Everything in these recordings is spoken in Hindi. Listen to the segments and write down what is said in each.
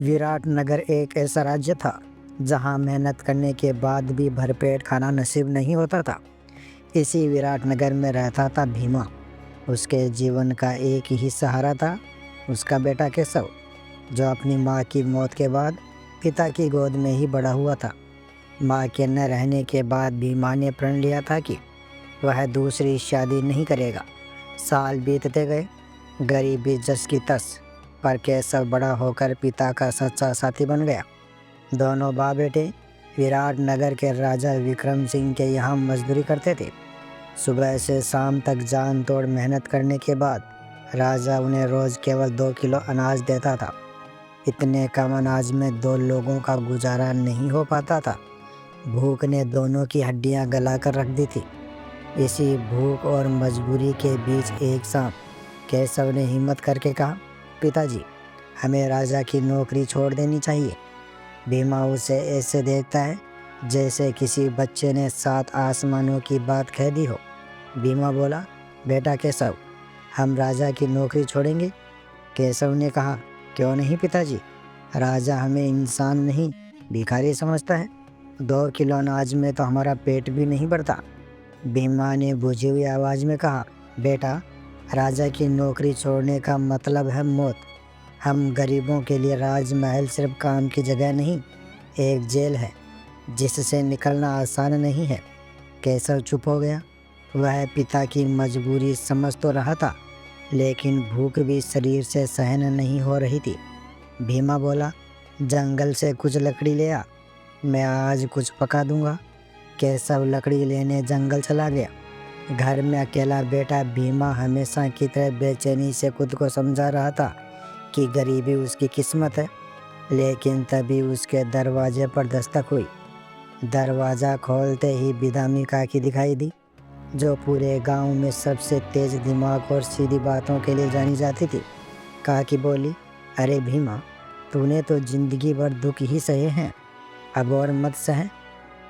विराट नगर एक ऐसा राज्य था जहां मेहनत करने के बाद भी भरपेट खाना नसीब नहीं होता था। इसी विराट नगर में रहता था भीमा। उसके जीवन का एक ही सहारा था, उसका बेटा केशव, जो अपनी माँ की मौत के बाद पिता की गोद में ही बड़ा हुआ था। माँ के न रहने के बाद भीमा ने प्रण लिया था कि वह दूसरी शादी नहीं करेगा। साल बीतते गए, गरीबी जस की तस, पर केशव बड़ा होकर पिता का सच्चा साथी बन गया। दोनों बाप बेटे विराट नगर के राजा विक्रम सिंह के यहाँ मजदूरी करते थे। सुबह से शाम तक जान तोड़ मेहनत करने के बाद राजा उन्हें रोज़ केवल 2 किलो अनाज देता था। इतने कम अनाज में 2 लोगों का गुजारा नहीं हो पाता था। भूख ने दोनों की हड्डियां गला कर रख दी थी। इसी भूख और मजबूरी के बीच एक शाम केशव ने हिम्मत करके कहा, पिताजी, हमें राजा की नौकरी छोड़ देनी चाहिए। भीमा उसे ऐसे देखता है जैसे किसी बच्चे ने 7 आसमानों की बात कह दी हो। भीमा बोला, बेटा केशव, हम राजा की नौकरी छोड़ेंगे। केशव ने कहा, क्यों नहीं पिताजी, राजा हमें इंसान नहीं भिखारी समझता है। 2 किलो अनाज में तो हमारा पेट भी नहीं भरता। भीमा ने बुझी हुई आवाज़ में कहा, बेटा, राजा की नौकरी छोड़ने का मतलब है मौत। हम गरीबों के लिए राजमहल सिर्फ काम की जगह नहीं, एक जेल है जिससे निकलना आसान नहीं है। केशव चुप हो गया। वह पिता की मजबूरी समझ तो रहा था, लेकिन भूख भी शरीर से सहन नहीं हो रही थी। भीमा बोला, जंगल से कुछ लकड़ी ले आ, मैं आज कुछ पका दूंगा। केशव लकड़ी लेने जंगल चला गया। घर में अकेला बेटा भीमा हमेशा की तरह बेचैनी से खुद को समझा रहा था कि गरीबी उसकी किस्मत है। लेकिन तभी उसके दरवाजे पर दस्तक हुई। दरवाज़ा खोलते ही बिदामी काकी दिखाई दी, जो पूरे गांव में सबसे तेज दिमाग और सीधी बातों के लिए जानी जाती थी। काकी बोली, अरे भीमा, तूने तो जिंदगी भर दुख ही सहे हैं, अब और मत सह।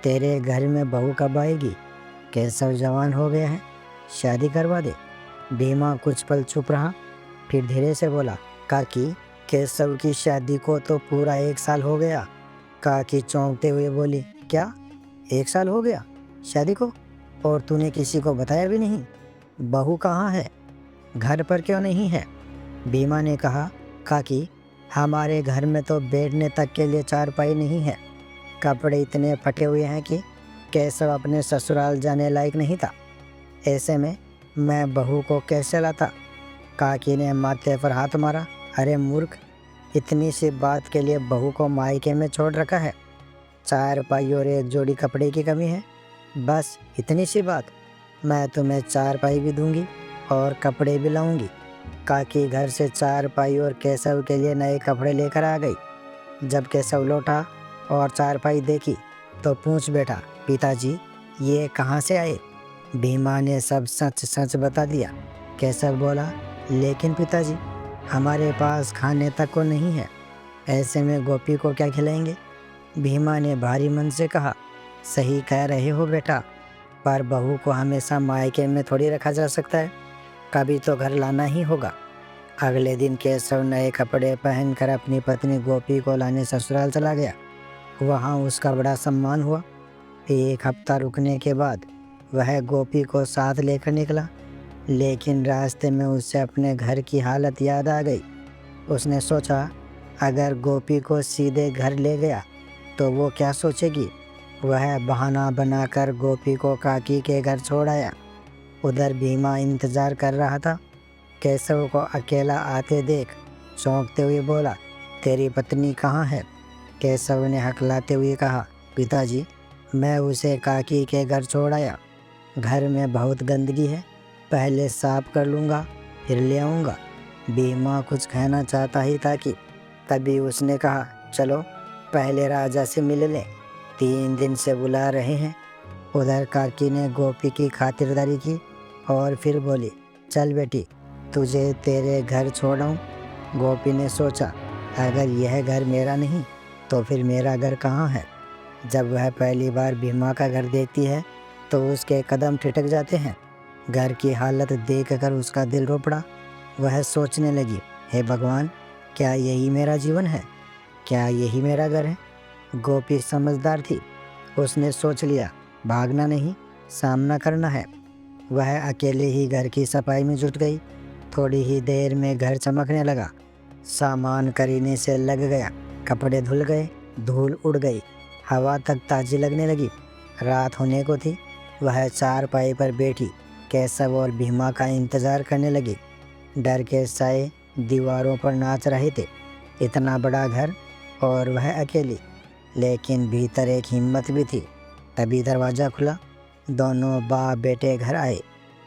तेरे घर में बहू कब आएगी? केशव जवान हो गया है, शादी करवा दे। भीमा कुछ पल चुप रहा, फिर धीरे से बोला, काकी, केशव की शादी को तो पूरा 1 साल हो गया। काकी चौंकते हुए बोली, क्या 1 साल हो गया शादी को? और तूने किसी को बताया भी नहीं? बहू कहाँ है? घर पर क्यों नहीं है? भीमा ने कहा, काकी, हमारे घर में तो बैठने तक के लिए चारपाई नहीं है। कपड़े इतने फटे हुए हैं कि केशव अपने ससुराल जाने लायक नहीं था। ऐसे में मैं बहू को कैसे लाता? काकी ने माथे पर हाथ मारा, अरे मूर्ख, इतनी सी बात के लिए बहू को मायके में छोड़ रखा है। 4 पाई और 1 जोड़ी कपड़े की कमी है, बस इतनी सी बात। मैं तुम्हें 4 पाई भी दूंगी और कपड़े भी लाऊंगी। काकी घर से 4 पाई और केशव के लिए नए कपड़े लेकर आ गई। जब केशव लौटा और 4 पाई देखी तो पूछ बैठा, पिताजी, ये कहाँ से आए? भीमा ने सब सच सच बता दिया। केशव बोला, लेकिन पिताजी, हमारे पास खाने तक को नहीं है, ऐसे में गोपी को क्या खिलाएंगे? भीमा ने भारी मन से कहा, सही कह रहे हो बेटा, पर बहू को हमेशा मायके में थोड़ी रखा जा सकता है, कभी तो घर लाना ही होगा। अगले दिन केशव नए कपड़े पहनकर अपनी पत्नी गोपी को लाने ससुराल चला गया। वहाँ उसका बड़ा सम्मान हुआ। 1 हफ्ता रुकने के बाद वह गोपी को साथ लेकर निकला, लेकिन रास्ते में उसे अपने घर की हालत याद आ गई। उसने सोचा, अगर गोपी को सीधे घर ले गया तो वो क्या सोचेगी। वह बहाना बनाकर गोपी को काकी के घर छोड़ आया। उधर भीमा इंतज़ार कर रहा था। केशव को अकेला आते देख चौंकते हुए बोला, तेरी पत्नी कहाँ है? केशव ने हकलाते हुए कहा, पिताजी, मैं उसे काकी के घर छोड़ आया। घर में बहुत गंदगी है, पहले साफ कर लूँगा फिर ले आऊँगा। भीमा कुछ कहना चाहता ही था कि तभी उसने कहा, चलो पहले राजा से मिल लें, 3 दिन से बुला रहे हैं। उधर काकी ने गोपी की खातिरदारी की और फिर बोली, चल बेटी, तुझे तेरे घर छोड़ाऊँ। गोपी ने सोचा, अगर यह घर मेरा नहीं तो फिर मेरा घर कहाँ है। जब वह पहली बार भीमा का घर देखती है तो उसके कदम ठिठक जाते हैं। घर की हालत देखकर उसका दिल रो पड़ा। वह सोचने लगी, हे भगवान, क्या यही मेरा जीवन है? क्या यही मेरा घर है? गोपी समझदार थी। उसने सोच लिया, भागना नहीं, सामना करना है। वह अकेले ही घर की सफाई में जुट गई। थोड़ी ही देर में घर चमकने लगा। सामान करीने से लग गया, कपड़े धुल गए, धूल उड़ गई, हवा तक ताज़ी लगने लगी। रात होने को थी। वह चारपाई पर बैठी केशव और भीमा का इंतज़ार करने लगी। डर के साए दीवारों पर नाच रहे थे। इतना बड़ा घर और वह अकेली, लेकिन भीतर एक हिम्मत भी थी। तभी दरवाज़ा खुला। दोनों बाप बेटे घर आए।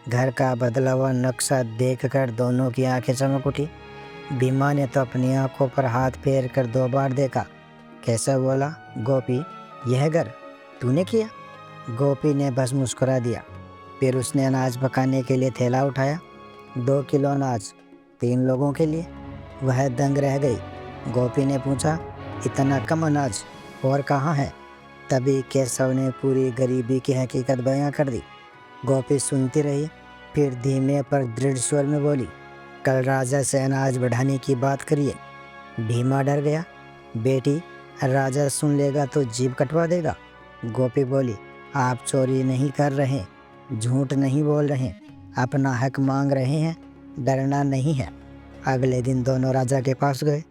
घर का बदला हुआ नक्शा देखकर दोनों की आंखें चमक उठी। भीमा ने तो अपनी आंखों पर हाथ फेर कर 2 बार देखा। कैसा बोला, गोपी, यह घर तूने किया? गोपी ने बस मुस्कुरा दिया। फिर उसने अनाज पकाने के लिए थैला उठाया। 2 किलो अनाज, 3 लोगों के लिए। वह दंग रह गई। गोपी ने पूछा, इतना कम अनाज और कहाँ है? तभी केशव ने पूरी गरीबी की हकीकत बयां कर दी। गोपी सुनती रही, फिर धीमे पर दृढ़ स्वर में बोली, कल राजा से अनाज बढ़ाने की बात करिए। भीमा डर गया। बेटी, राजा सुन लेगा तो जीभ कटवा देगा। गोपी बोली, आप चोरी नहीं कर रहे, झूठ नहीं बोल रहे, अपना हक मांग रहे हैं, डरना नहीं है। अगले दिन दोनों राजा के पास गए।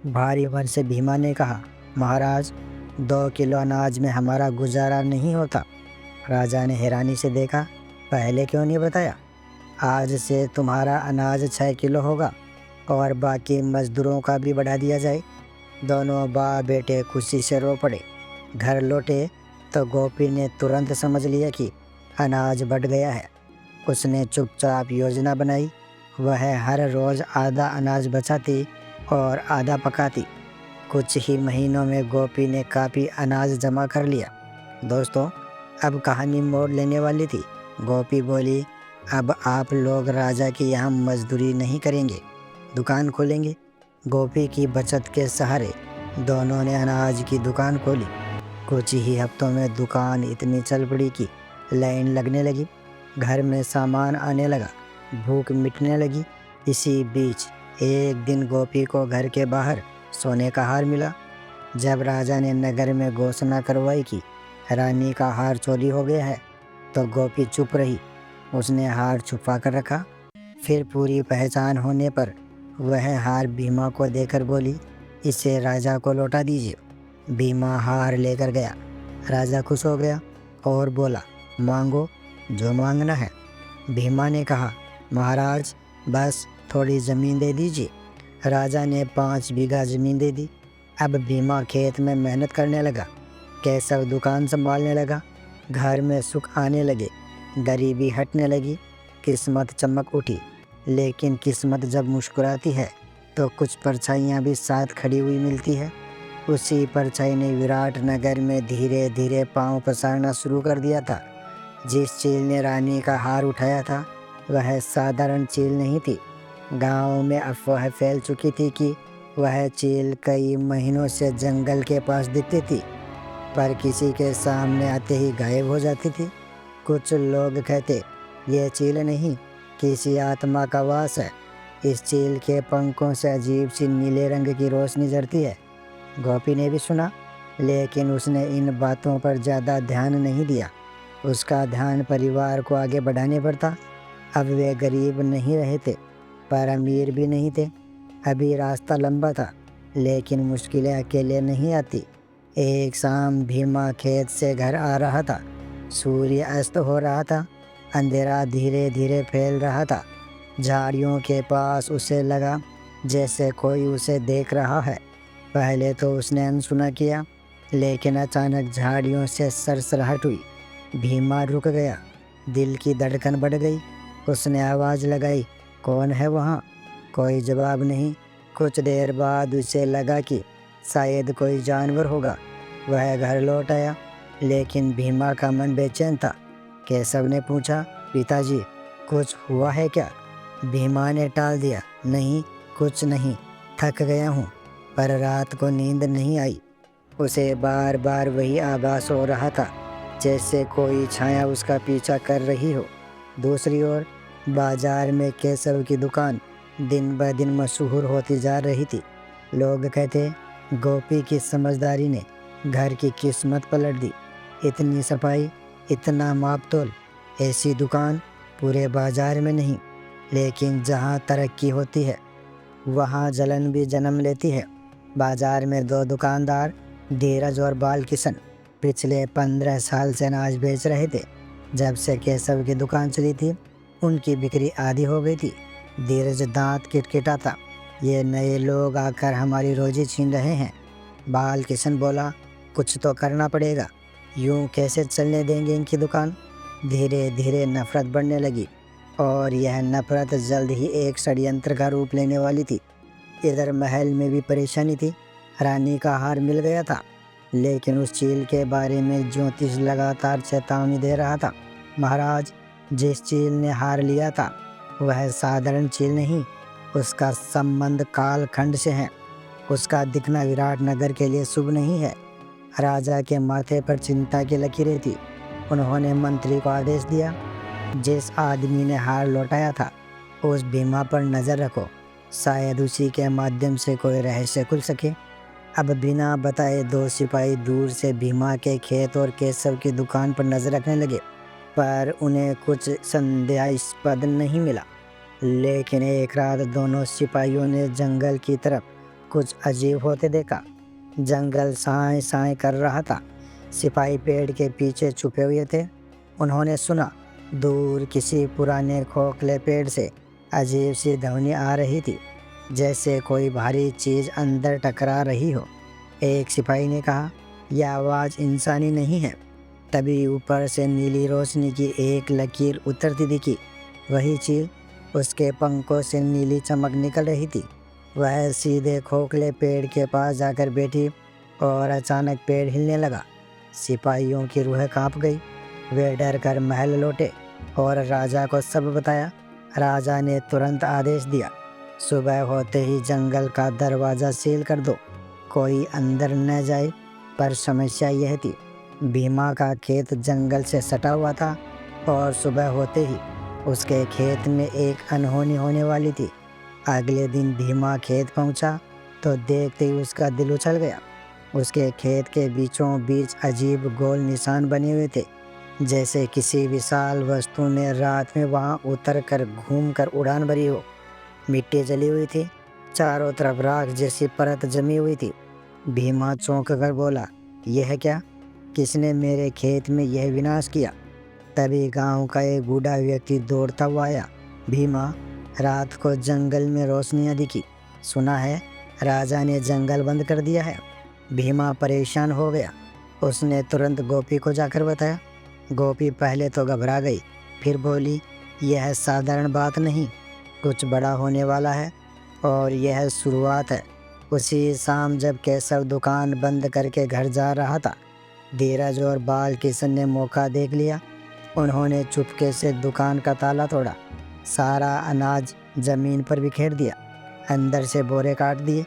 भारी मन से भीमा ने कहा, महाराज, 2 किलो अनाज में हमारा गुजारा नहीं होता। राजा ने हैरानी से देखा, पहले क्यों नहीं बताया? आज से तुम्हारा अनाज 6 किलो होगा और बाकी मजदूरों का भी बढ़ा दिया जाए। दोनों बाप बेटे खुशी से रो पड़े। घर लौटे तो गोपी ने तुरंत समझ लिया कि अनाज बढ़ गया है। उसने चुपचाप योजना बनाई। वह हर रोज़ आधा अनाज बचाती और आधा पकाती। कुछ ही महीनों में गोपी ने काफ़ी अनाज जमा कर लिया। दोस्तों, अब कहानी मोड़ लेने वाली थी। गोपी बोली, अब आप लोग राजा की यहाँ मजदूरी नहीं करेंगे, दुकान खोलेंगे। गोपी की बचत के सहारे दोनों ने अनाज की दुकान खोली। कुछ ही हफ्तों में दुकान इतनी चल पड़ी कि लाइन लगने लगी। घर में सामान आने लगा, भूख मिटने लगी। इसी बीच एक दिन गोपी को घर के बाहर सोने का हार मिला। जब राजा ने नगर में घोषणा करवाई कि रानी का हार चोरी हो गया है, तो गोपी चुप रही। उसने हार छुपा कर रखा। फिर पूरी पहचान होने पर वह हार भीमा को देकर बोली, इसे राजा को लौटा दीजिए। भीमा हार लेकर गया। राजा खुश हो गया और बोला, मांगो जो मांगना है। भीमा ने कहा, महाराज, बस थोड़ी ज़मीन दे दीजिए। राजा ने 5 बीघा ज़मीन दे दी। अब भीमा खेत में मेहनत करने लगा। केशव दुकान संभालने लगा। घर में सुख आने लगे, गरीबी हटने लगी, किस्मत चमक उठी। लेकिन किस्मत जब मुस्कुराती है तो कुछ परछाइयाँ भी साथ खड़ी हुई मिलती है। उसी परछाई ने विराट नगर में धीरे धीरे पांव पसारना शुरू कर दिया था। जिस चील ने रानी का हार उठाया था, वह साधारण चील नहीं थी। गांव में अफवाह फैल चुकी थी कि वह चील कई महीनों से जंगल के पास दिखती थी, पर किसी के सामने आते ही गायब हो जाती थी। कुछ लोग कहते, ये चील नहीं, किसी आत्मा का वास है। इस चील के पंखों से अजीब सी नीले रंग की रोशनी झरती है। गोपी ने भी सुना, लेकिन उसने इन बातों पर ज़्यादा ध्यान नहीं दिया। उसका ध्यान परिवार को आगे बढ़ाने पर था। अब वे गरीब नहीं रहे थे, पर अमीर भी नहीं थे। अभी रास्ता लंबा था, लेकिन मुश्किलें अकेले नहीं आती। एक शाम भीमा खेत से घर आ रहा था। सूर्य अस्त हो रहा था। अंधेरा धीरे धीरे फैल रहा था। झाड़ियों के पास उसे लगा जैसे कोई उसे देख रहा है। पहले तो उसने अनसुना किया, लेकिन अचानक झाड़ियों से सरसराहट हुई। भीमा रुक गया। दिल की धड़कन बढ़ गई। उसने आवाज़ लगाई, कौन है वहाँ? कोई जवाब नहीं। कुछ देर बाद उसे लगा कि शायद कोई जानवर होगा। वह घर लौट आया, लेकिन भीमा का मन बेचैन था। केशव ने पूछा, पिताजी, कुछ हुआ है क्या? भीमा ने टाल दिया, नहीं, कुछ नहीं, थक गया हूँ। पर रात को नींद नहीं आई। उसे बार बार वही आभास हो रहा था, जैसे कोई छाया उसका पीछा कर रही हो। दूसरी ओर बाजार में केशव की दुकान दिन ब दिन मशहूर होती जा रही थी। लोग कहते, गोपी की समझदारी ने घर की किस्मत पलट दी। इतनी सफाई, इतना माप-तोल, ऐसी दुकान पूरे बाजार में नहीं। लेकिन जहाँ तरक्की होती है वहाँ जलन भी जन्म लेती है। बाजार में 2 दुकानदार, धीरज और बालकिशन, पिछले 15 साल से अनाज बेच रहे थे। जब से केशव की दुकान चली थी उनकी बिक्री आधी हो गई थी। धीरज दांत किटकिटाता, ये नए लोग आकर हमारी रोजी छीन रहे हैं। बालकिशन बोला, कुछ तो करना पड़ेगा, यूं कैसे चलने देंगे इनकी दुकान। धीरे धीरे नफरत बढ़ने लगी और यह नफरत जल्द ही एक षड्यंत्र का रूप लेने वाली थी। इधर महल में भी परेशानी थी। रानी का हार मिल गया था, लेकिन उस चील के बारे में ज्योतिष लगातार चेतावनी दे रहा था। महाराज, जिस चील ने हार लिया था वह साधारण चील नहीं, उसका संबंध कालखंड से है। उसका दिखना विराट नगर के लिए शुभ नहीं है। राजा के माथे पर चिंता की लकीरें थी। उन्होंने मंत्री को आदेश दिया, जिस आदमी ने हार लौटाया था उस भीमा पर नज़र रखो, शायद उसी के माध्यम से कोई रहस्य खुल सके। अब बिना बताए 2 सिपाही दूर से भीमा के खेत और केशव की दुकान पर नज़र रखने लगे, पर उन्हें कुछ संदेहास्पद नहीं मिला। लेकिन एक रात दोनों सिपाहियों ने जंगल की तरफ कुछ अजीब होते देखा। जंगल साए साए कर रहा था। सिपाही पेड़ के पीछे छुपे हुए थे। उन्होंने सुना, दूर किसी पुराने खोखले पेड़ से अजीब सी ध्वनि आ रही थी, जैसे कोई भारी चीज़ अंदर टकरा रही हो। एक सिपाही ने कहा, यह आवाज़ इंसानी नहीं है। तभी ऊपर से नीली रोशनी की एक लकीर उतरती दिखी। वही चील, उसके पंखों से नीली चमक निकल रही थी। वह सीधे खोखले पेड़ के पास जाकर बैठी और अचानक पेड़ हिलने लगा। सिपाहियों की रूह कांप गई। वे डर कर महल लौटे और राजा को सब बताया। राजा ने तुरंत आदेश दिया, सुबह होते ही जंगल का दरवाज़ा सील कर दो, कोई अंदर न जाए। पर समस्या यह थी, भीमा का खेत जंगल से सटा हुआ था और सुबह होते ही उसके खेत में एक अनहोनी होने वाली थी। अगले दिन भीमा खेत पहुंचा तो देखते ही उसका दिल उछल गया। उसके खेत के बीचों बीच अजीब गोल निशान बने हुए थे, जैसे किसी विशाल वस्तु ने रात में वहां उतर कर घूम कर उड़ान भरी हो। मिट्टी जली हुई थी, चारों तरफ राख जैसी परत जमी हुई थी। भीमा चौंक कर बोला, यह क्या? किसने मेरे खेत में यह विनाश किया? तभी गांव का एक बूढ़ा व्यक्ति दौड़ता हुआ आया। भीमा, रात को जंगल में रोशनियां दिखी, सुना है राजा ने जंगल बंद कर दिया है। भीमा परेशान हो गया। उसने तुरंत गोपी को जाकर बताया। गोपी पहले तो घबरा गई, फिर बोली, यह साधारण बात नहीं, कुछ बड़ा होने वाला है और यह शुरुआत है। उसी शाम जब केशव दुकान बंद करके घर जा रहा था, धीरज और बालकिशन ने मौका देख लिया। उन्होंने चुपके से दुकान का ताला तोड़ा, सारा अनाज जमीन पर बिखेर दिया, अंदर से बोरे काट दिए,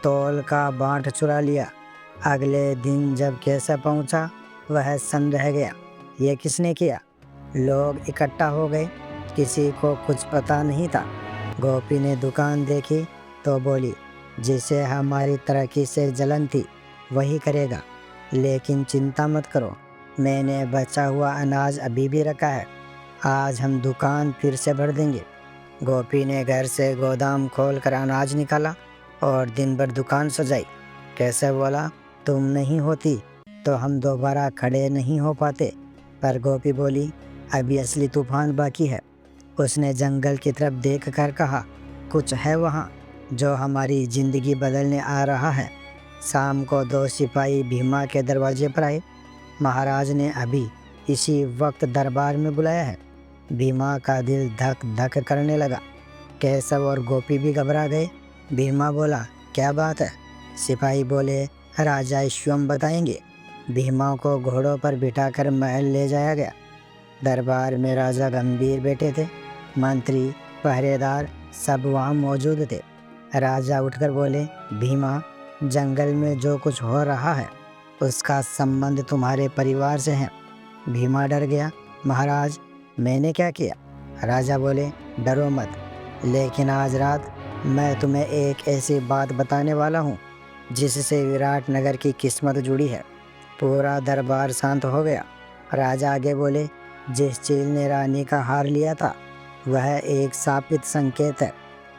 तौल का बांट चुरा लिया। अगले दिन जब केशव पहुंचा, वह सन्न रह गया। ये किसने किया? लोग इकट्ठा हो गए, किसी को कुछ पता नहीं था। गोपी ने दुकान देखी तो बोली, जिसे हमारी तरक्की से जलन थी वही करेगा। लेकिन चिंता मत करो, मैंने बचा हुआ अनाज अभी भी रखा है, आज हम दुकान फिर से भर देंगे। गोपी ने घर से गोदाम खोलकर अनाज निकाला और दिन भर दुकान सजाई। कैसे बोला, तुम नहीं होती तो हम दोबारा खड़े नहीं हो पाते। पर गोपी बोली, अभी असली तूफान बाकी है। उसने जंगल की तरफ देख कर कहा, कुछ है वहाँ जो हमारी ज़िंदगी बदलने आ रहा है। शाम को 2 सिपाही भीमा के दरवाजे पर आए। महाराज ने अभी इसी वक्त दरबार में बुलाया है। भीमा का दिल धक धक करने लगा। केशव और गोपी भी घबरा गए। भीमा बोला, क्या बात है? सिपाही बोले, राजा स्वयं बताएंगे। भीमा को घोड़ों पर बिठाकर महल ले जाया गया। दरबार में राजा गंभीर बैठे थे। मंत्री, पहरेदार सब वहाँ मौजूद थे। राजा उठकर बोले, भीमा, जंगल में जो कुछ हो रहा है उसका संबंध तुम्हारे परिवार से है। भीमा डर गया। महाराज, मैंने क्या किया? राजा बोले, डरो मत, लेकिन आज रात मैं तुम्हें एक ऐसी बात बताने वाला हूँ जिससे विराट नगर की किस्मत जुड़ी है। पूरा दरबार शांत हो गया। राजा आगे बोले, जिस चील ने रानी का हार लिया था वह एक शापित संकेत है,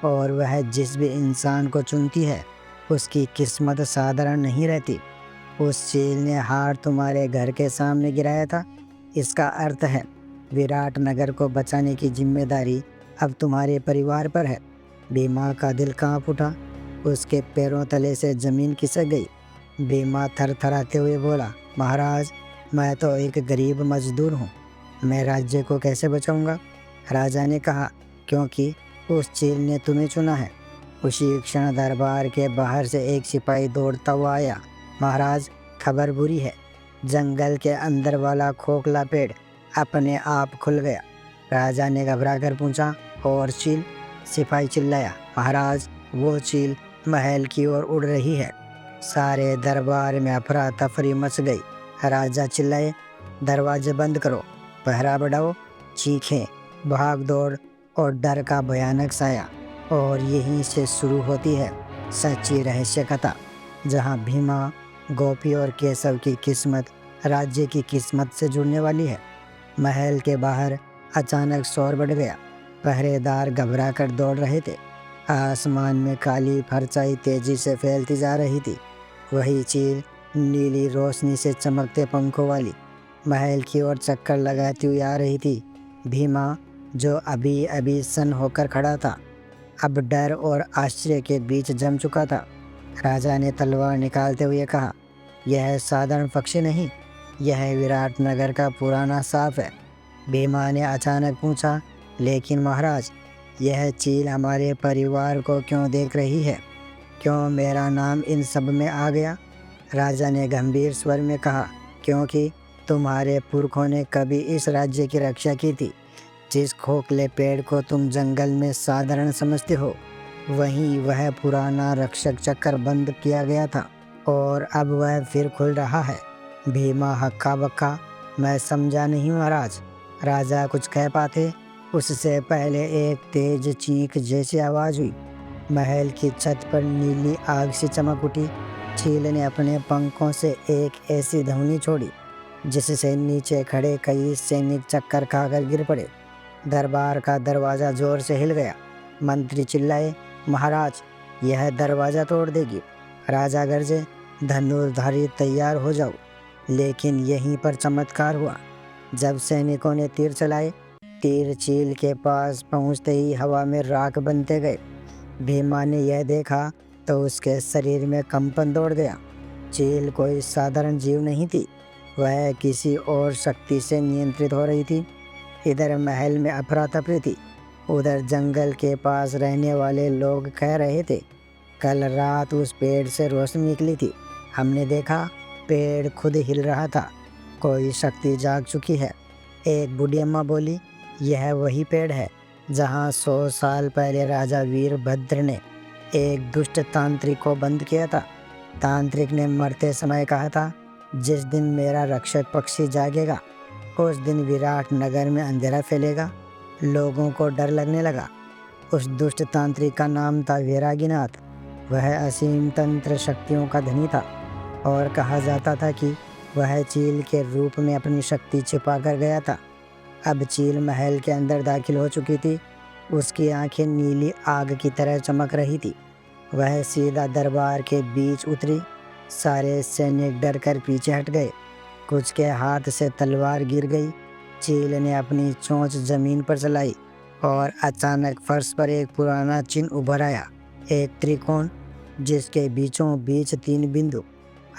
और वह जिस भी इंसान को चुनती है उसकी किस्मत साधारण नहीं रहती। उस चील ने हार तुम्हारे घर के सामने गिराया था। इसका अर्थ है विराट नगर को बचाने की जिम्मेदारी अब तुम्हारे परिवार पर है। भीमा का दिल कांप उठा। उसके पैरों तले से जमीन खिसक गई। भीमा थरथराते हुए बोला, महाराज, मैं तो एक गरीब मजदूर हूँ, मैं राज्य को कैसे बचाऊंगा? राजा ने कहा, क्योंकि उस चील ने तुम्हें चुना है। उसी क्षण दरबार के बाहर से एक सिपाही दौड़ता हुआ आया। महाराज, खबर बुरी है, जंगल के अंदर वाला खोखला पेड़ अपने आप खुल गया। राजा ने घबरा कर पूछा, और चील? सिपाही चिल्लाया, महाराज, वो चील महल की ओर उड़ रही है। सारे दरबार में अफरा तफरी मच गई। राजा चिल्लाए, दरवाजे बंद करो, पहरा बढ़ाओ। चीखें, भाग दौड़ और डर का भयानक साया। और यहीं से शुरू होती है सच्ची रहस्य कथा, जहाँ भीमा, गोपी और केशव की किस्मत राज्य की किस्मत से जुड़ने वाली है। महल के बाहर अचानक शोर बढ़ गया। पहरेदार घबरा कर दौड़ रहे थे। आसमान में काली परछाई तेजी से फैलती जा रही थी। वही चील नीली रोशनी से चमकते पंखों वाली महल की ओर चक्कर लगाती हुई आ रही थी। भीमा, जो अभी अभी सन्न होकर खड़ा था, अब डर और आश्चर्य के बीच जम चुका था। राजा ने तलवार निकालते हुए कहा, यह साधारण पक्षी नहीं, यह विराट नगर का पुराना सांप है। भीमा ने अचानक पूछा, लेकिन महाराज, यह चील हमारे परिवार को क्यों देख रही है? क्यों मेरा नाम इन सब में आ गया? राजा ने गंभीर स्वर में कहा, क्योंकि तुम्हारे पुरखों ने कभी इस राज्य की रक्षा की थी। जिस खोखले पेड़ को तुम जंगल में साधारण समझते हो, वहीं वह पुराना रक्षक चक्र बंद किया गया था, और अब वह फिर खुल रहा है। भीमा हक्का बक्का, मैं समझा नहीं महाराज। राजा कुछ कह पाते उससे पहले एक तेज चीख जैसी आवाज़ हुई। महल की छत पर नीली आग से चमक उठी। चील ने अपने पंखों से एक ऐसी ध्वनि छोड़ी जिससे नीचे खड़े कई सैनिक चक्कर खाकर गिर पड़े। दरबार का दरवाज़ा जोर से हिल गया। मंत्री चिल्लाए, महाराज, यह दरवाज़ा तोड़ देगी। राजा गरजे, धनुर्धारी तैयार हो जाओ। लेकिन यहीं पर चमत्कार हुआ। जब सैनिकों ने तीर चलाए, तीर चील के पास पहुंचते ही हवा में राख बनते गए। भीमा ने यह देखा तो उसके शरीर में कंपन दौड़ गया। चील कोई साधारण जीव नहीं थी, वह किसी और शक्ति से नियंत्रित हो रही थी। इधर महल में अफरा तफरी थी, उधर जंगल के पास रहने वाले लोग कह रहे थे, कल रात उस पेड़ से रोशनी निकली थी, हमने देखा, पेड़ खुद हिल रहा था, कोई शक्ति जाग चुकी है। एक बूढ़ी अम्मा बोली, यह वही पेड़ है जहाँ 100 साल पहले राजा वीरभद्र ने एक दुष्ट तांत्रिक को बंद किया था। तांत्रिक ने मरते समय कहा था, जिस दिन मेरा रक्षक पक्षी जागेगा उस दिन विराट नगर में अंधेरा फैलेगा। लोगों को डर लगने लगा। उस दुष्ट तांत्रिक का नाम था वैरागीनाथ। वह असीम तंत्र शक्तियों का धनी था, और कहा जाता था कि वह चील के रूप में अपनी शक्ति छिपा कर गया था। अब चील महल के अंदर दाखिल हो चुकी थी। उसकी आंखें नीली आग की तरह चमक रही थी। वह सीधा दरबार के बीच उतरी। सारे सैनिक डर कर पीछे हट गए। कुछ के हाथ से तलवार गिर गई। चील ने अपनी चोंच जमीन पर चलाई, और अचानक फर्श पर एक पुराना चिन्ह उभर आया, एक त्रिकोण जिसके बीचों बीच 3 बिंदु।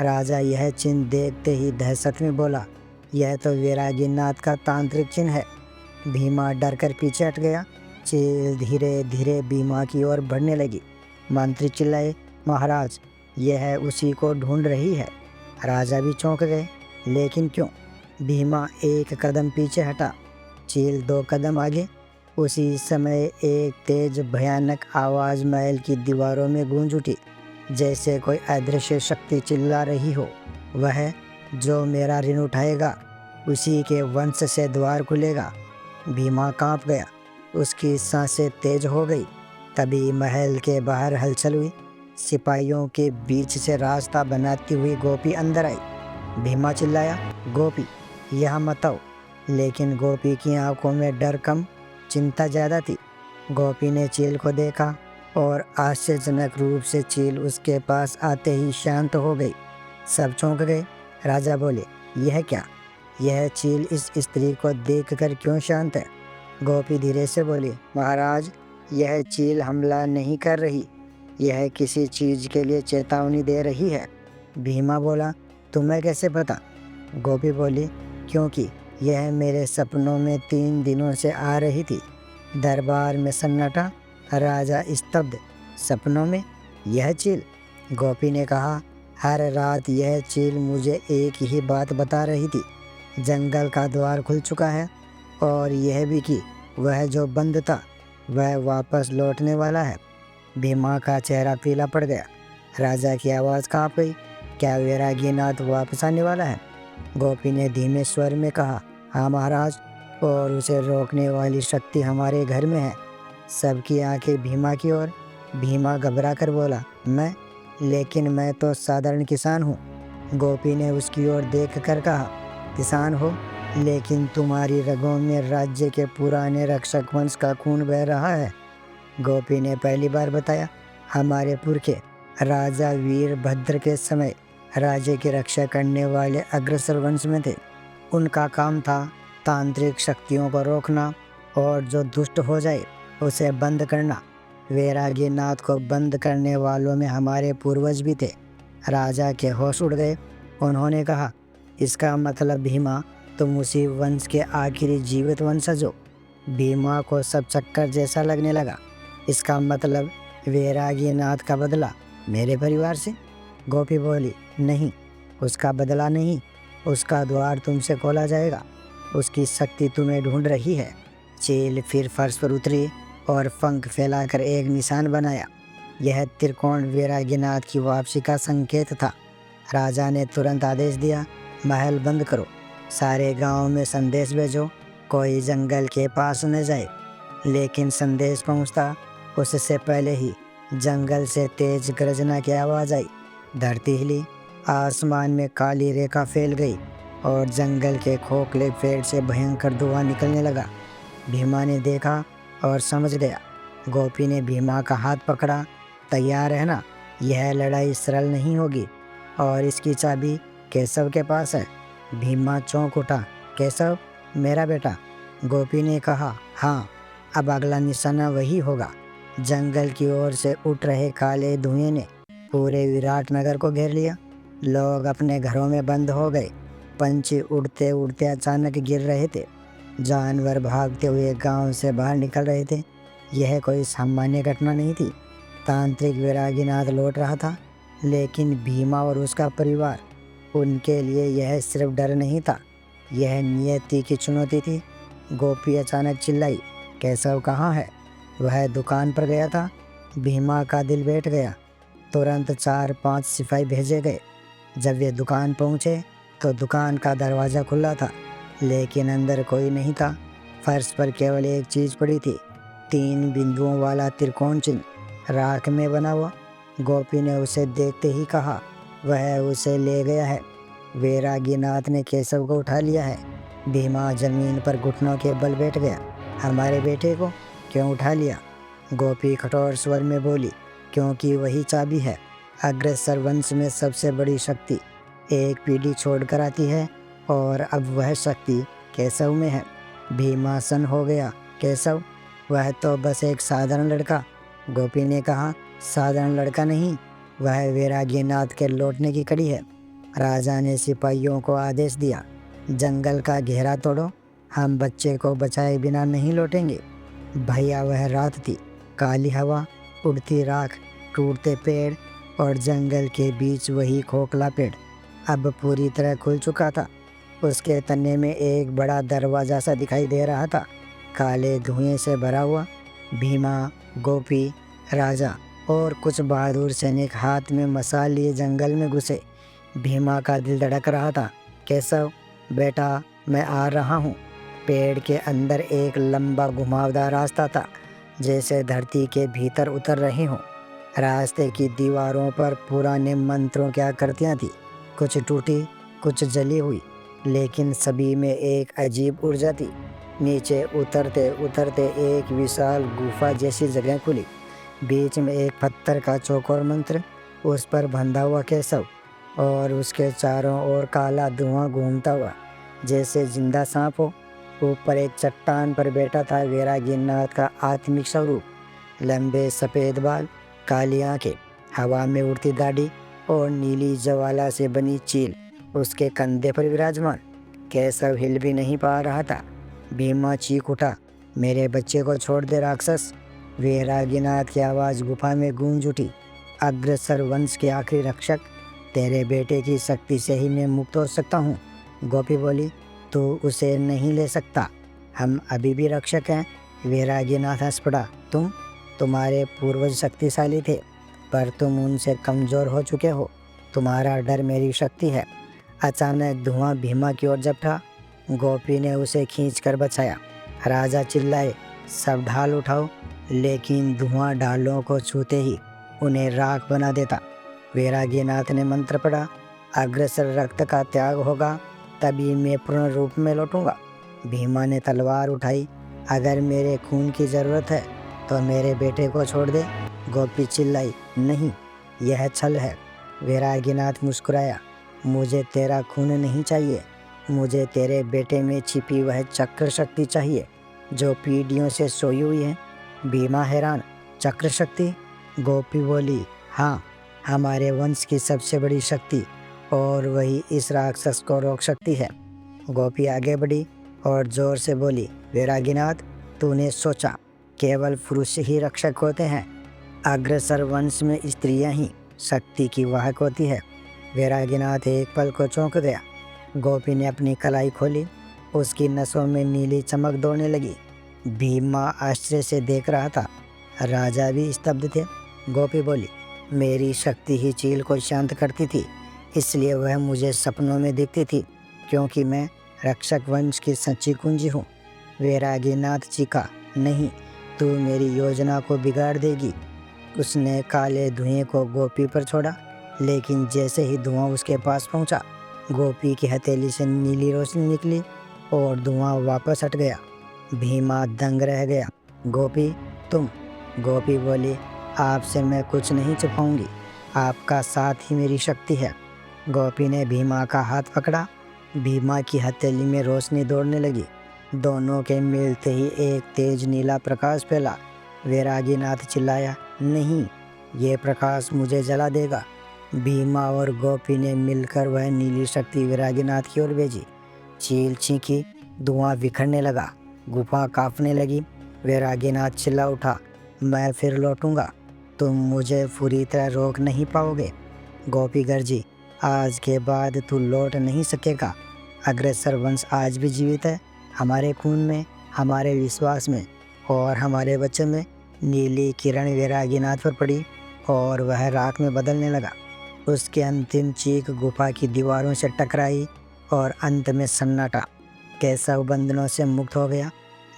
राजा यह चिन्ह देखते ही दहशत में बोला, यह तो वैरागीनाथ का तांत्रिक चिन्ह है। भीमा डर कर पीछे हट गया। चील धीरे धीरे भीमा की ओर बढ़ने लगी। मंत्री चिल्लाए, महाराज, यह उसी को ढूंढ रही है। राजा भी चौंक गए, लेकिन क्यों? भीमा एक कदम पीछे हटा, चील 2 कदम आगे। उसी समय एक तेज भयानक आवाज़ महल की दीवारों में गूंज उठी, जैसे कोई अदृश्य शक्ति चिल्ला रही हो, वह जो मेरा ऋण उठाएगा उसी के वंश से द्वार खुलेगा। भीमा कांप गया, उसकी सांसें तेज हो गई। तभी महल के बाहर हलचल हुई। सिपाहियों के बीच से रास्ता बनाती हुई गोपी अंदर आई। भीमा चिल्लाया, गोपी यहाँ मत आओ। लेकिन गोपी की आंखों में डर कम, चिंता ज़्यादा थी। गोपी ने चील को देखा और आश्चर्यजनक रूप से चील उसके पास आते ही शांत हो गई। सब चौंक गए। राजा बोले, यह क्या? यह चील इस स्त्री को देखकर क्यों शांत है? गोपी धीरे से बोली, महाराज, यह चील हमला नहीं कर रही, यह किसी चीज़ के लिए चेतावनी दे रही है। भीमा बोला, तुम्हें कैसे पता? गोपी बोली, क्योंकि यह मेरे सपनों में 3 दिनों से आ रही थी। दरबार में सन्नाटा, राजा स्तब्ध। सपनों में यह चील? गोपी ने कहा, हर रात यह चील मुझे एक ही बात बता रही थी, जंगल का द्वार खुल चुका है और यह भी कि वह जो बंद था वह वापस लौटने वाला है। भीमा का चेहरा पीला पड़ गया। राजा की आवाज़ काँप गई, क्या वैरागीनाथ वापस आने वाला है? गोपी ने धीमे स्वर में कहा, हाँ महाराज, और उसे रोकने वाली शक्ति हमारे घर में है। सबकी आंखें भीमा की ओर। भीमा घबरा कर बोला, लेकिन मैं तो साधारण किसान हूँ। गोपी ने उसकी ओर देख कर कहा, किसान हो, लेकिन तुम्हारी रगों में राज्य के पुराने रक्षक वंश का खून बह रहा है। गोपी ने पहली बार बताया, हमारे पुरखे राजा वीरभद्र के समय राज्य की रक्षा करने वाले अग्रसर वंश में थे। उनका काम था तांत्रिक शक्तियों को रोकना और जो दुष्ट हो जाए उसे बंद करना। वैरागीनाथ को बंद करने वालों में हमारे पूर्वज भी थे। राजा के होश उड़ गए। उन्होंने कहा, इसका मतलब भीमा, तुम उसी वंश के आखिरी जीवित वंशज हो। भीमा को सब चक्कर जैसा लगने लगा। इसका मतलब वैरागीनाथ का बदला मेरे परिवार से? गोपी बोली, नहीं, उसका बदला नहीं, उसका द्वार तुमसे खोला जाएगा। उसकी शक्ति तुम्हें ढूंढ रही है। चील फिर फर्श पर उतरी और पंख फैलाकर एक निशान बनाया। यह त्रिकोण वैरागीनाथ की वापसी का संकेत था। राजा ने तुरंत आदेश दिया, महल बंद करो, सारे गांव में संदेश भेजो, कोई जंगल के पास न जाए। लेकिन संदेश पहुंचता उससे पहले ही जंगल से तेज गर्जना की आवाज़ आई। धरती हिली, आसमान में काली रेखा फैल गई और जंगल के खोखले पेड़ से भयंकर धुआं निकलने लगा। भीमा ने देखा और समझ गया। गोपी ने भीमा का हाथ पकड़ा, तैयार रहना, यह लड़ाई सरल नहीं होगी और इसकी चाबी केशव के पास है। भीमा चौंक उठा, केशव, मेरा बेटा? गोपी ने कहा, हाँ, अब अगला निशाना वही होगा। जंगल की ओर से उठ रहे काले धुएं ने पूरे विराट नगर को घेर लिया। लोग अपने घरों में बंद हो गए। पंछी उड़ते उड़ते अचानक गिर रहे थे। जानवर भागते हुए गांव से बाहर निकल रहे थे। यह कोई सामान्य घटना नहीं थी। तांत्रिक वैरागीनाथ लौट रहा था, लेकिन भीमा और उसका परिवार, उनके लिए यह सिर्फ डर नहीं था, यह नियति की चुनौती थी। गोपी अचानक चिल्लाई, केशव कहाँ है? वह दुकान पर गया था। भीमा का दिल बैठ गया। तुरंत 4-5 सिपाही भेजे गए। जब वे दुकान पहुँचे तो दुकान का दरवाज़ा खुला था, लेकिन अंदर कोई नहीं था। फर्श पर केवल एक चीज़ पड़ी थी, 3 बिंदुओं वाला त्रिकोण चिन्ह, राख में बना हुआ। गोपी ने उसे देखते ही कहा, वह उसे ले गया है। वैरागीनाथ ने केशव को उठा लिया है। भीमा जमीन पर घुटनों के बल बैठ गया। हमारे बेटे को क्यों उठा लिया? गोपी कठोर स्वर में बोली, क्योंकि वही चाबी है। अग्रसर वंश में सबसे बड़ी शक्ति एक पीढ़ी छोड़कर आती है और अब वह शक्ति केशव में है। भीमा सन्न हो गया। केशव? वह तो बस एक साधारण लड़का। गोपी ने कहा, साधारण लड़का नहीं, वह वैरागीनाथ के लौटने की कड़ी है। राजा ने सिपाहियों को आदेश दिया, जंगल का घेरा तोड़ो, हम बच्चे को बचाए बिना नहीं लौटेंगे। भैया वह रात थी, काली हवा, उड़ती राख, टूटते पेड़ और जंगल के बीच वही खोखला पेड़ अब पूरी तरह खुल चुका था। उसके तने में एक बड़ा दरवाज़ा सा दिखाई दे रहा था, काले धुएं से भरा हुआ। भीमा, गोपी, राजा और कुछ बहादुर सैनिक हाथ में मसाल लिए जंगल में घुसे। भीमा का दिल धड़क रहा था। केशव बेटा, मैं आ रहा हूँ। पेड़ के अंदर एक लंबा घुमावदार रास्ता था, जैसे धरती के भीतर उतर रहे हों। रास्ते की दीवारों पर पुराने मंत्रों की आकृतियाँ थी, कुछ टूटी कुछ जली हुई, लेकिन सभी में एक अजीब ऊर्जा थी। नीचे उतरते उतरते एक विशाल गुफा जैसी जगह खुली। बीच में एक पत्थर का चौकोर मंत्र, उस पर बंधा हुआ केशव, और उसके चारों ओर काला धुआं घूमता हुआ जैसे जिंदा सांप हो। ऊपर एक चट्टान पर बैठा था वैरागीनाथ का आत्मिक स्वरूप, लंबे सफ़ेद बाल, काली आंखें, हवा में उड़ती दाढ़ी और नीली ज्वाला से बनी चील उसके कंधे पर विराजमान। केशव हिल भी नहीं पा रहा था। भीमा चीख उठा, मेरे बच्चे को छोड़ दे राक्षस। वैरागीनाथ की आवाज़ गुफा में गूंज उठी, अग्रसर वंश के आखिरी रक्षक, तेरे बेटे की शक्ति से ही मैं मुक्त हो सकता हूँ। गोपी बोली, तू उसे नहीं ले सकता, हम अभी भी रक्षक हैं। वैरागीनाथ हंस पड़ा, तुम्हारे पूर्वज शक्तिशाली थे, पर तुम उनसे कमज़ोर हो चुके हो। तुम्हारा डर मेरी शक्ति है। अचानक धुआं भीमा की ओर झपटा। गोपी ने उसे खींचकर बचाया। राजा चिल्लाए, सब ढाल उठाओ, लेकिन धुआं ढालों को छूते ही उन्हें राख बना देता। वैरागीनाथ ने मंत्र पढ़ा, अग्रसर रक्त का त्याग होगा, तभी मैं पूर्ण रूप में लौटूंगा। भीमा ने तलवार उठाई, अगर मेरे खून की ज़रूरत है तो मेरे बेटे को छोड़ दे। गोपी चिल्लाई, नहीं, यह छल है। वैरागीनाथ मुस्कुराया, मुझे तेरा खून नहीं चाहिए, मुझे तेरे बेटे में छिपी वह चक्र शक्ति चाहिए जो पीढ़ियों से सोई हुई है। भीमा हैरान, चक्र शक्ति? गोपी बोली, हाँ, हमारे वंश की सबसे बड़ी शक्ति, और वही इस राक्षस को रोक सकती है। गोपी आगे बढ़ी और जोर से बोली, वैरागीनाथ, तूने सोचा केवल पुरुष ही रक्षक होते हैं? अग्रसर वंश में स्त्रियां ही शक्ति की वाहक होती है। वैरागीनाथ एक पल को चौंक गया। गोपी ने अपनी कलाई खोली, उसकी नसों में नीली चमक दौड़ने लगी। भीमा आश्चर्य से देख रहा था, राजा भी स्तब्ध थे। गोपी बोली, मेरी शक्ति ही चील को शांत करती थी, इसलिए वह मुझे सपनों में दिखती थी, क्योंकि मैं रक्षक वंश की सच्ची कुंजी हूँ। वैरागीनाथ चीखा, नहीं, तू मेरी योजना को बिगाड़ देगी। उसने काले धुएं को गोपी पर छोड़ा, लेकिन जैसे ही धुआं उसके पास पहुंचा, गोपी की हथेली से नीली रोशनी निकली और धुआं वापस हट गया। भीमा दंग रह गया। गोपी, तुम? गोपी बोली, आपसे मैं कुछ नहीं छुपाऊंगी, आपका साथ ही मेरी शक्ति है। गोपी ने भीमा का हाथ पकड़ा। भीमा की हथेली में रोशनी दौड़ने लगी। दोनों के मिलते ही एक तेज नीला प्रकाश फैला। वैरागीनाथ चिल्लाया, नहीं, ये प्रकाश मुझे जला देगा। भीमा और गोपी ने मिलकर वह नीली शक्ति वैरागीनाथ की ओर भेजी। चील चीखी, धुआं बिखरने लगा, गुफा कांपने लगी। वैरागीनाथ चिल्ला उठा, मैं फिर लौटूंगा, तुम मुझे पूरी तरह रोक नहीं पाओगे। गोपी गर्जी, आज के बाद तू लौट नहीं सकेगा। अग्रसर वंश आज भी जीवित है, हमारे खून में, हमारे विश्वास में और हमारे बच्चे में। नीली किरण वैरागीनाथ पर पड़ी और वह राख में बदलने लगा। उसकी अंतिम चीख गुफा की दीवारों से टकराई और अंत में सन्नाटा। केशव बंधनों से मुक्त हो गया।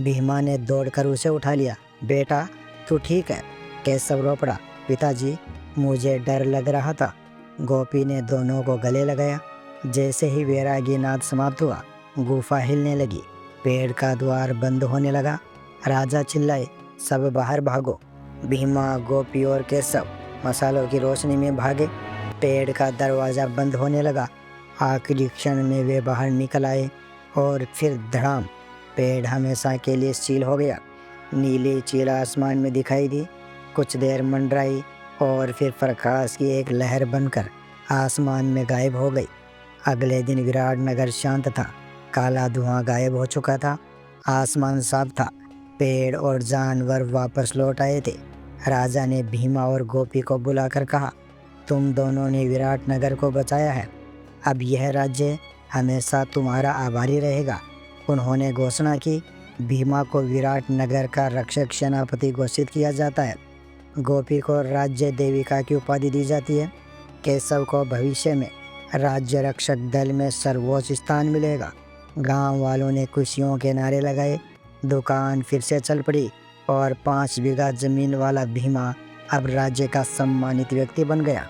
भीमा ने दौड़कर उसे उठा लिया। बेटा, तू ठीक है? केशव रो पड़ा, पिताजी, मुझे डर लग रहा था। गोपी ने दोनों को गले लगाया। जैसे ही वैरागीनाथ समाप्त हुआ, गुफा हिलने लगी, पेड़ का द्वार बंद होने लगा। राजा चिल्लाए, सब बाहर भागो। भीमा, गोपी और केशव मसालों की रोशनी में भागे। पेड़ का दरवाज़ा बंद होने लगा। आखिरी क्षण में वे बाहर निकल आए और फिर धड़ाम, पेड़ हमेशा के लिए सील हो गया। नीली चील आसमान में दिखाई दी, कुछ देर मंडराई और फिर प्रकाश की एक लहर बनकर आसमान में गायब हो गई। अगले दिन विराट नगर शांत था। काला धुआं गायब हो चुका था। आसमान साफ था। पेड़ और जानवर वापस लौट आए थे। राजा ने भीमा और गोपी को बुलाकर कहा, तुम दोनों ने विराट नगर को बचाया है। अब यह राज्य हमेशा तुम्हारा आभारी रहेगा। उन्होंने घोषणा की, भीमा को विराट नगर का रक्षक सेनापति घोषित किया जाता है। गोपी को राज्य देविका की उपाधि दी जाती है। केशव को भविष्य में राज्य रक्षक दल में सर्वोच्च स्थान मिलेगा। गांव वालों ने खुशियों के नारे लगाए। दुकान फिर से चल पड़ी और 5 बीघा जमीन वाला भीमा अब राज्य का सम्मानित व्यक्ति बन गया।